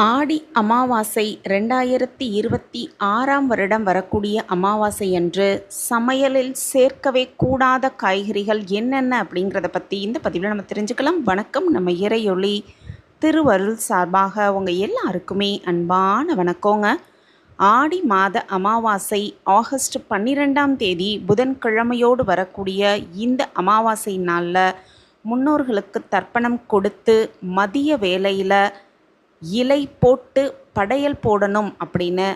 ஆடி அமாவாசை 2026ஆம் வருடம் வரக்கூடிய அமாவாசை அன்று சமையலில் சேர்க்கவே கூடாத காய்கறிகள் என்னென்ன அப்படிங்கிறத பற்றி இந்த பதிவில் நம்ம தெரிஞ்சுக்கலாம். வணக்கம். நம்ம இறையொளி திருவருள் சார்பாக உங்கள் எல்லாருக்குமே அன்பான வணக்கங்க. ஆடி மாத அமாவாசை ஆகஸ்ட் 12ஆம் தேதி புதன்கிழமையோடு வரக்கூடிய இந்த அமாவாசை நாளில் முன்னோர்களுக்கு தர்ப்பணம் கொடுத்து மதிய வேளையில் இலை போட்டு படையல் போடணும் அப்படின்னு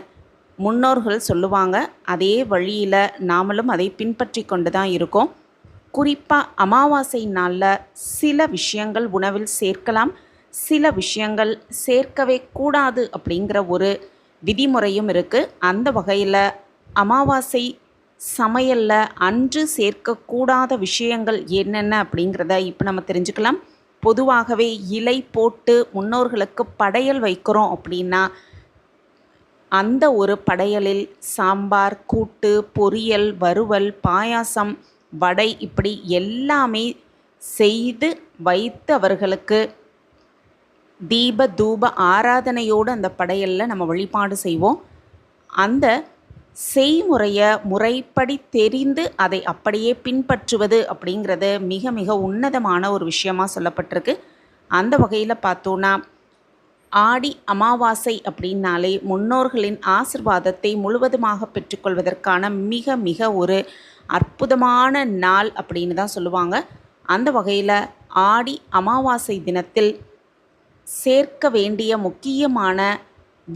முன்னோர்கள் சொல்லுவாங்க. அதே வழியில் நாமளும் அதை பின்பற்றி கொண்டு தான் இருக்கோம். குறிப்பாக அமாவாசை நாளில் சில விஷயங்கள் உணவில் சேர்க்கலாம், சில விஷயங்கள் சேர்க்கவே கூடாது அப்படிங்கிற ஒரு விதிமுறையும் இருக்குது. அந்த வகையில் அமாவாசை சமையலில் அன்று சேர்க்கக்கூடாத விஷயங்கள் என்னென்ன அப்படிங்கிறத இப்போ நம்ம தெரிஞ்சுக்கலாம். பொதுவாகவே இலை போட்டு முன்னோர்களுக்கு படையல் வைக்கிறோம் அப்படின்னா அந்த ஒரு படையலில் சாம்பார், கூட்டு, பொரியல், வறுவல், பாயாசம், வடை இப்படி எல்லாமே செய்து வைத்து அவர்களுக்கு தீப தூப ஆராதனையோடு அந்த படையலில் நம்ம வழிபாடு செய்வோம். அந்த செய்முறையை முறைப்படி தெரிந்து அதை அப்படியே பின்பற்றுவது அப்படிங்கிறது மிக மிக உன்னதமான ஒரு விஷயமாக சொல்லப்பட்டிருக்கு. அந்த வகையில் பார்த்தோன்னா ஆடி அமாவாசை அப்படின்னாலே முன்னோர்களின் ஆசிர்வாதத்தை முழுவதுமாக பெற்றுக்கொள்வதற்கான மிக மிக ஒரு அற்புதமான நாள் அப்படின்னு தான் சொல்லுவாங்க. அந்த வகையில் ஆடி அமாவாசை தினத்தில் சேர்க்க வேண்டிய முக்கியமான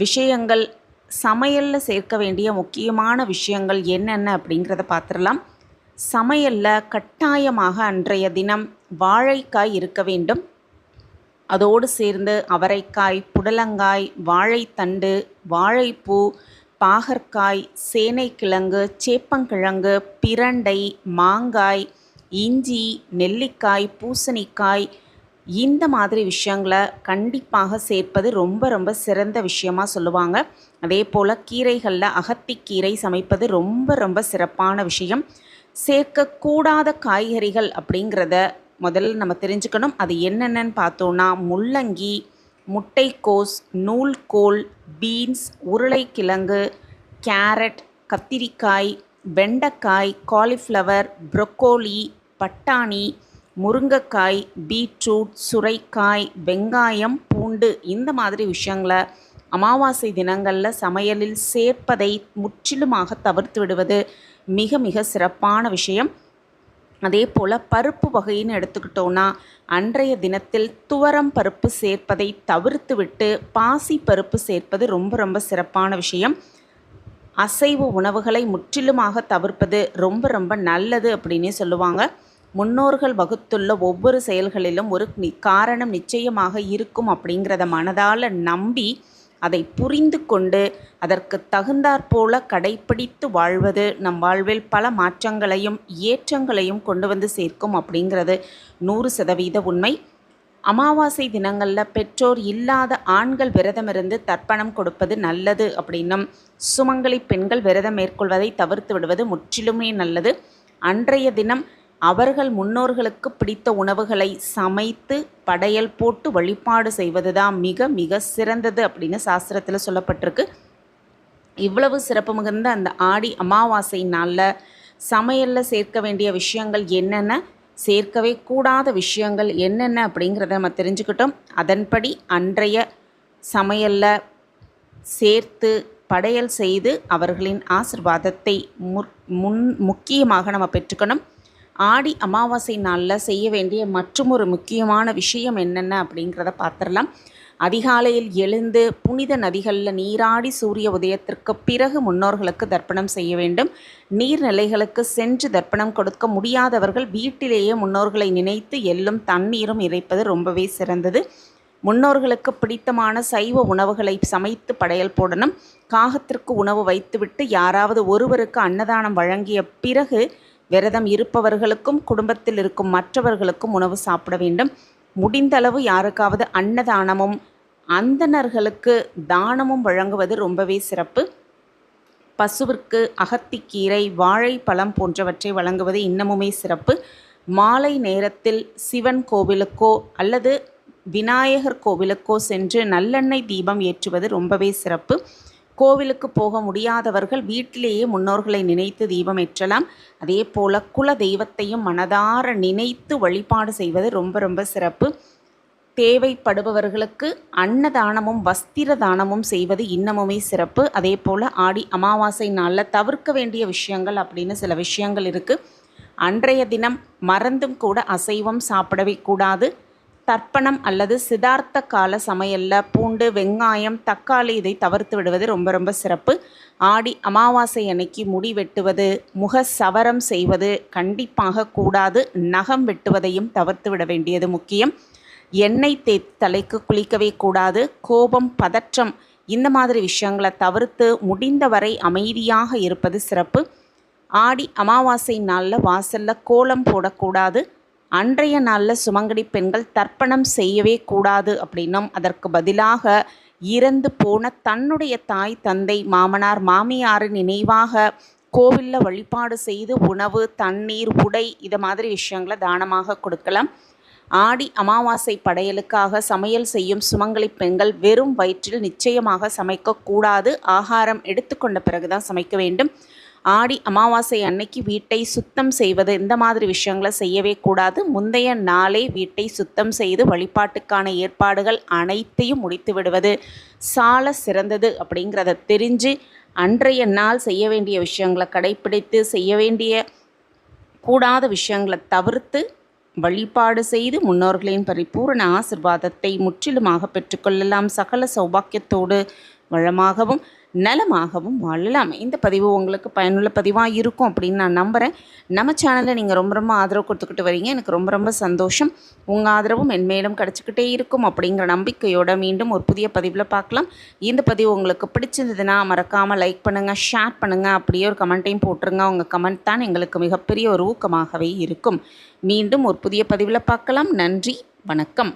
விஷயங்கள், சமையலில் சேர்க்க வேண்டிய முக்கியமான விஷயங்கள் என்னென்ன அப்படிங்கிறத பார்த்துடலாம். சமையலில் கட்டாயமாக அன்றைய தினம் வாழைக்காய் இருக்க வேண்டும். அதோடு சேர்ந்து அவரைக்காய், புடலங்காய், வாழைத்தண்டு, வாழைப்பூ, பாகற்காய், சேனைக்கிழங்கு, சேப்பங்கிழங்கு, பிரண்டை, மாங்காய், இஞ்சி, நெல்லிக்காய், பூசணிக்காய் இந்த மாதிரி விஷயங்களை கண்டிப்பாக சேர்ப்பது ரொம்ப ரொம்ப சிறந்த விஷயமாக சொல்லுவாங்க. அதே போல் கீரைகளில் அகத்திக்கீரை சமைப்பது ரொம்ப ரொம்ப சிறப்பான விஷயம். சேர்க்கக்கூடாத காய்கறிகள் அப்படிங்கிறத முதல்ல நம்ம தெரிஞ்சுக்கணும். அது என்னென்னு பார்த்தோன்னா முள்ளங்கி, முட்டைக்கோஸ், நூல்கோல், பீன்ஸ், உருளைக்கிழங்கு, கேரட், கத்திரிக்காய், வெண்டைக்காய், காலிஃப்ளவர், ப்ரொக்கோலி, பட்டாணி, முருங்கைக்காய், பீட்ரூட், சுரைக்காய், வெங்காயம், பூண்டு இந்த மாதிரி விஷயங்களை அமாவாசை தினங்களில் சமையலில் சேர்ப்பதை முற்றிலுமாக தவிர்த்து விடுவது மிக மிக சிறப்பான விஷயம். அதே போல் பருப்பு வகைன்னு எடுத்துக்கிட்டோன்னா அன்றைய தினத்தில் துவரம் பருப்பு சேர்ப்பதை தவிர்த்து விட்டு பாசி பருப்பு சேர்ப்பது ரொம்ப ரொம்ப சிறப்பான விஷயம். அசைவ உணவுகளை முற்றிலுமாக தவிர்ப்பது ரொம்ப ரொம்ப நல்லது அப்படின்னே சொல்லுவாங்க. முன்னோர்கள் வகுத்துள்ள ஒவ்வொரு செயல்களிலும் ஒரு காரணம் நிச்சயமாக இருக்கும் அப்படிங்கிறத மனதால் நம்பி அதை புரிந்து கொண்டு அதற்கு தகுந்தாற்போல கடைப்பிடித்து வாழ்வது நம் வாழ்வில் பல மாற்றங்களையும் ஏற்றங்களையும் கொண்டு வந்து சேர்க்கும் அப்படிங்கிறது 100% உண்மை. அமாவாசை தினங்களில் பெற்றோர் இல்லாத ஆண்கள் விரதமிருந்து தர்ப்பணம் கொடுப்பது நல்லது அப்படின்னும் சுமங்கலி பெண்கள் விரதம் மேற்கொள்வதை தவிர்த்து விடுவது முற்றிலுமே நல்லது. அன்றைய தினம் அவர்கள் முன்னோர்களுக்கு பிடித்த உணவுகளை சமைத்து படையல் போட்டு வழிபாடு செய்வது தான் மிக மிக சிறந்தது அப்படின்னு சாஸ்திரத்தில் சொல்லப்பட்டிருக்கு. இவ்வளவு சிறப்பு மிகுந்த அந்த ஆடி அமாவாசை நாளில் சமையலில் சேர்க்க வேண்டிய விஷயங்கள் என்னென்ன, சேர்க்கவே கூடாத விஷயங்கள் என்னென்ன அப்படிங்கிறத நம்ம தெரிஞ்சுக்கிட்டோம். அதன்படி அன்றைய சமையலில் சேர்த்து படையல் செய்து அவர்களின் ஆசிர்வாதத்தை முக்கியமாக நம்ம பெற்றுக்கணும். ஆடி அமாவாசை நாளில் செய்ய வேண்டிய மற்றொரு முக்கியமான விஷயம் என்னென்ன அப்படிங்கிறத பார்த்துடலாம். அதிகாலையில் எழுந்து புனித நதிகளில் நீராடி சூரிய உதயத்திற்கு பிறகு முன்னோர்களுக்கு தர்ப்பணம் செய்ய வேண்டும். நீர்நிலைகளுக்கு சென்று தர்ப்பணம் கொடுக்க முடியாதவர்கள் வீட்டிலேயே முன்னோர்களை நினைத்து எள்ளும் தண்ணீரும் இறைப்பது ரொம்பவே சிறந்தது. முன்னோர்களுக்கு பிடித்தமான சைவ உணவுகளை சமைத்து படையல் போடணும். காகத்திற்கு உணவு வைத்துவிட்டு யாராவது ஒருவருக்கு அன்னதானம் வழங்கிய பிறகு விரதம் இருப்பவர்களுக்கும் குடும்பத்தில் இருக்கும் மற்றவர்களுக்கும் உணவு சாப்பிட வேண்டும். முடிந்தளவு யாருக்காவது அன்னதானமும் அந்தணர்களுக்கு தானமும் வழங்குவது ரொம்பவே சிறப்பு. பசுவிற்கு அகத்திக்கீரை, வாழைப்பழம் போன்றவற்றை வழங்குவது இன்னமுமே சிறப்பு. மாலை நேரத்தில் சிவன் கோவிலுக்கோ அல்லது விநாயகர் கோவிலுக்கோ சென்று நல்லெண்ணெய் தீபம் ஏற்றுவது ரொம்பவே சிறப்பு. கோவிலுக்கு போக முடியாதவர்கள் வீட்டிலேயே முன்னோர்களை நினைத்து தீபம் ஏற்றலாம். அதே போல் குல தெய்வத்தையும் மனதார நினைத்து வழிபாடு செய்வது ரொம்ப ரொம்ப சிறப்பு. தேவைப்படுபவர்களுக்கு அன்னதானமும் வஸ்திர தானமும் செய்வது இன்னமுமே சிறப்பு. அதே போல் ஆடி அமாவாசை நாளில் தவிர்க்க வேண்டிய விஷயங்கள் அப்படின்னு சில விஷயங்கள் இருக்குது. அன்றைய தினம் மறந்தும் கூட அசைவம் சாப்பிடவே கூடாது. தர்ப்பணம் அல்லது சிதார்த்த கால சமையலில் பூண்டு, வெங்காயம், தக்காளி இதை தவிர்த்து விடுவது ரொம்ப ரொம்ப சிறப்பு. ஆடி அமாவாசை அன்னைக்கு முடி வெட்டுவது, முக சவரம் செய்வது கண்டிப்பாக கூடாது. நகம் வெட்டுவதையும் தவிர்த்து விட வேண்டியது முக்கியம். எண்ணெய் தேய்த்து தலைக்கு குளிக்கவே கூடாது. கோபம், பதற்றம் இந்த மாதிரி விஷயங்களை தவிர்த்து முடிந்தவரை அமைதியாக இருப்பது சிறப்பு. ஆடி அமாவாசை நாளில் வாசலில் கோலம் போடக்கூடாது. அன்றைய நாளில் சுமங்கடி பெண்கள் தர்ப்பணம் செய்யவே கூடாது அப்படின்னும், அதற்கு பதிலாக இறந்து போன தன்னுடைய தாய், தந்தை, மாமனார், மாமியாரின் நினைவாக கோவிலில் வழிபாடு செய்து உணவு, தண்ணீர், உடை இது மாதிரி விஷயங்களை தானமாக கொடுக்கலாம். ஆடி அமாவாசை படையலுக்காக சமையல் செய்யும் சுமங்கலி பெண்கள் வெறும் வயிற்றில் நிச்சயமாக சமைக்கக்கூடாது. ஆகாரம் எடுத்துக்கொண்ட பிறகுதான் சமைக்க வேண்டும். ஆடி அமாவாசை அன்னைக்கு வீட்டை சுத்தம் செய்வது இந்த மாதிரி விஷயங்களை செய்யவே கூடாது. முந்தைய நாளே வீட்டை சுத்தம் செய்து வழிபாட்டுக்கான ஏற்பாடுகள் அனைத்தையும் முடித்து விடுவது சால சிறந்தது அப்படிங்கிறத தெரிஞ்சு அன்றைய நாள் செய்ய வேண்டிய விஷயங்களை கடைப்பிடித்து செய்ய வேண்டிய கூடாத விஷயங்களை தவிர்த்து வழிபாடு செய்து முன்னோர்களின் பரிபூரண ஆசிர்வாதத்தை முற்றிலுமாக பெற்றுக்கொள்ளலாம். சகல சௌபாக்கியத்தோடு வளமாகவும் நலமாகவும் வாழலாம். இந்த பதிவு உங்களுக்கு பயனுள்ள பதிவாக இருக்கும் அப்படின்னு நான் நம்புகிறேன். நம்ம சேனலில் நீங்கள் ரொம்ப ரொம்ப ஆதரவு கொடுத்துக்கிட்டு வரீங்க. எனக்கு ரொம்ப ரொம்ப சந்தோஷம். உங்கள் ஆதரவும் மென்மேலும் கிடச்சிக்கிட்டே இருக்கும் அப்படிங்கிற நம்பிக்கையோடு மீண்டும் ஒரு புதிய பதிவில் பார்க்கலாம். இந்த பதிவு உங்களுக்கு பிடிச்சிருந்ததுன்னா மறக்காமல் லைக் பண்ணுங்கள், ஷேர் பண்ணுங்கள், அப்படியே ஒரு கமெண்ட்டையும் போட்டுருங்க. உங்கள் கமெண்ட் தான் எங்களுக்கு மிகப்பெரிய ஒரு ஊக்கமாகவே இருக்கும். மீண்டும் ஒரு புதிய பதிவில் பார்க்கலாம். நன்றி, வணக்கம்.